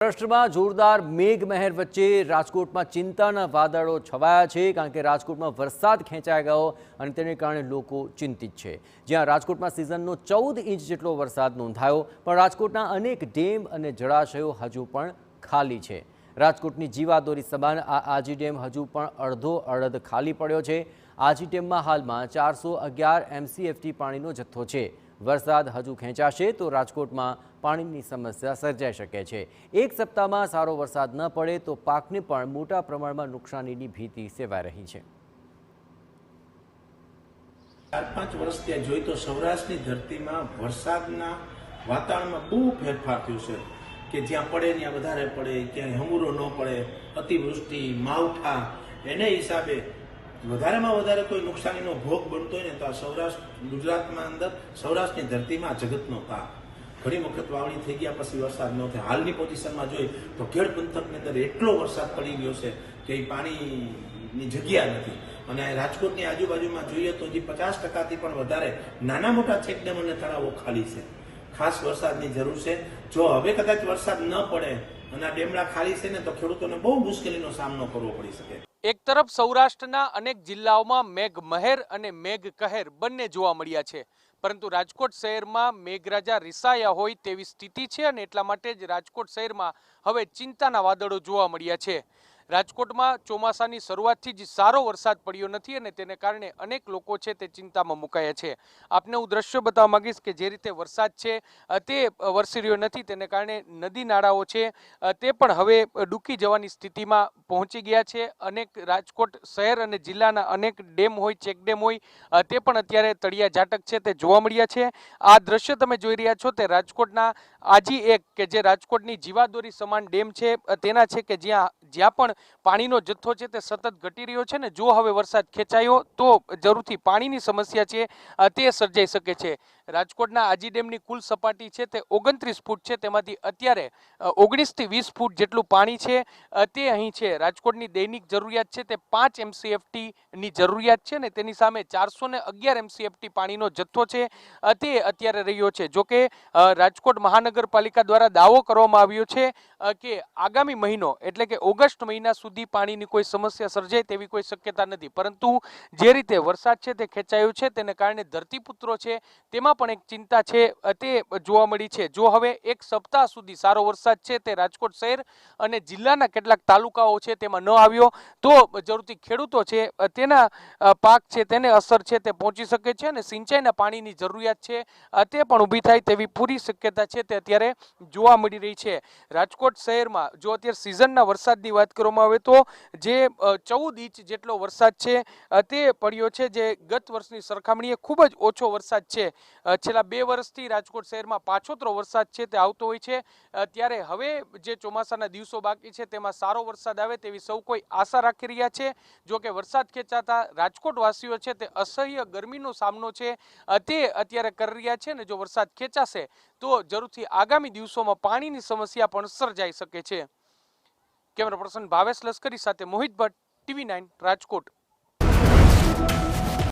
મહારાષ્ટ્રમાં જોરદાર મેઘમહેર વચ્ચે રાજકોટમાં ચિંતાના વાદળો છવાયા છે, કારણ કે રાજકોટમાં વરસાદ ખેંચાઈ ગયો અને તેને કારણે લોકો ચિંતિત છે। જ્યાં રાજકોટમાં સિઝનનો 14 ઇંચ જેટલો વરસાદ નોંધાયો, પણ રાજકોટના અનેક ડેમ અને જળાશયો હજુ પણ ખાલી છે। રાજકોટની જીવાદોરી સમાન આ આજી ડેમ હજુ પણ અડધો અડધ ખાલી પડ્યો છે। આજી ડેમમાં હાલમાં 411 MCFT પાણીનો જથ્થો છે। વરસાદ હજુ ખેંચાશે તો રાજકોટમાં પાણીની સમસ્યા સર્જાઈ શકે છે। એક સપ્તાહમાં સારો વરસાદ ન પડે તો પાકને પણ મોટા પ્રમાણમાં નુકસાનીની ભીતિ સેવાઈ રહી છે। 4-5 વર્ષ ત્યાં જોઈ તો સૌરાષ્ટ્રની ધરતીમાં વરસાદના વાતાવરણમાં બહુ ફેરફાર થયો છે કે જ્યાં પડે ત્યાં વધારે પડે, ક્યાંય હમુરો ન પડે, અતિવૃષ્ટિ, માવઠા, એને હિસાબે વધારેમાં વધારે કોઈ નુકસાનીનો ભોગ બનતો હોય ને તો આ સૌરાષ્ટ્ર ગુજરાતમાં અંદર સૌરાષ્ટ્રની ધરતીમાં જગતનો તાપ। ઘણી વખત વાવણી થઈ ગયા પછી વરસાદ ન થાય। હાલની પોઝિશનમાં જોઈએ તો ખેડ પંથકની અંદર એટલો વરસાદ પડી ગયો છે કે એ પાણીની જગ્યા નથી। અને રાજકોટની આજુબાજુમાં જોઈએ તો હજી 50%થી પણ વધારે નાના મોટા ચેકડેમ અને તળાવો ખાલી છે। ખાસ વરસાદની જરૂર છે। જો હવે કદાચ વરસાદ ન પડે અને આ ડેમડા ખાલી છે ને તો ખેડૂતોને બહુ મુશ્કેલીનો સામનો કરવો પડી શકે। એક તરફ સૌરાષ્ટ્રના અનેક જિલ્લાઓમાં મેઘમહેર અને મેઘકહેર બંને જોવા મળ્યા છે, પરંતુ રાજકોટ શહેરમાં મેઘરાજા રિસાયા હોય તેવી સ્થિતિ છે અને એટલા માટે જ રાજકોટ શહેરમાં હવે ચિંતાના વાદળો જોવા મળ્યા છે। રાજકોટમાં ચોમાસાની શરૂઆતથી જ સારો વરસાદ પડ્યો નથી અને તેને કારણે અનેક લોકો છે તે ચિંતામાં મુકાયા છે। આપને હું દ્રશ્ય બતાવવા માંગીશ કે જે રીતે વરસાદ છે તે વરસી રહ્યો નથી, તેને કારણે નદી નાળાઓ છે તે પણ હવે ડૂબી જવાની સ્થિતિમાં પહોંચી ગયા છે। અનેક રાજકોટ શહેર અને જિલ્લાના અનેક ડેમ હોય, ચેકડેમ હોય તે પણ અત્યારે તળિયા ઝાટક છે તે જોવા મળ્યા છે। આ દ્રશ્ય તમે જોઈ રહ્યા છો તે રાજકોટના આજી એક કે જે રાજકોટની જીવાદોરી સમાન ડેમ છે તેના છે કે જ્યાં પણ પાણીનો જથ્થો છે તે સતત ઘટી રહ્યો છે ને જો હવે વરસાદ ખેંચાયો તો જરૂરથી પાણીની સમસ્યા છે તે સર્જાઈ શકે છે। રાજકોટના આજી ડેમની કુલ સપાટી છે તે 29 ફૂટ છે, તેમાંથી અત્યારે 19 થી 20 ફૂટ જેટલું પાણી છે તે અહીં છે। રાજકોટની દૈનિક જરૂરિયાત છે તે 5 MCFT ની જરૂરિયાત છે ને તેની સામે 411 MCFT પાણીનો જથ્થો છે તે અત્યારે રહ્યો છે। જો કે રાજકોટ મહાનગરપાલિકા દ્વારા દાવો કરવામાં આવ્યો છે કે આગામી મહિનો એટલે કે ઓગસ્ટ મહિના સુધી પાણીની કોઈ સમસ્યા સર્જાય તેવી કોઈ શક્યતા નથી, પરંતુ જે રીતે વરસાદ છે તે ખેંચાયો છે તેને કારણે ધરતીપુત્રો છે તેમાં પણ એક ચિંતા છે તે જોવા મળી છે। જો હવે એક સપ્તાહ સુધી સારો વરસાદ છે તે રાજકોટ શહેર અને જિલ્લાના કેટલાક તાલુકાઓ છે તેમાં ન આવ્યો તો જરૂરથી ખેડૂતો છે તેના પાક છે તેને અસર છે તે પહોંચી શકે છે અને સિંચાઈના પાણીની જરૂરિયાત છે તે પણ ઊભી થાય તેવી પૂરી શક્યતા છે તે અત્યારે જોવા મળી રહી છે। રાજકોટ શહેરમાં જો અત્યારે સિઝનના વરસાદની વાત કરવામાં આવે તો જે 14 ઇંચ જેટલો વરસાદ છે તે પડ્યો છે, જે ગત વર્ષની સરખામણીએ ખૂબ જ ઓછો વરસાદ છે। છેલ્લા 2 વર્ષથી રાજકોટ શહેરમાં પાછોતરો વરસાદ છે તે આવતો હોય છે, ત્યારે હવે જે ચોમાસાના દિવસો બાકી છે તેમાં સારો વરસાદ આવે તેવી સૌ કોઈ આશા રાખી રહ્યા છે। જો કે વરસાદ ખેંચાતા રાજકોટ વાસીઓ છે તે અસહ્ય ગરમીનો સામનો છે તે અત્યારે કરી રહ્યા છે ને જો વરસાદ ખેંચાશે તો જરૂરથી આગામી દિવસોમાં પાણીની સમસ્યા પણ સર્જાઈ શકે છે। કેમેરા પર્સન ભાવેશ લશ્કરી સાથે મોહિત ભટ્ટ, TV9 રાજકોટ।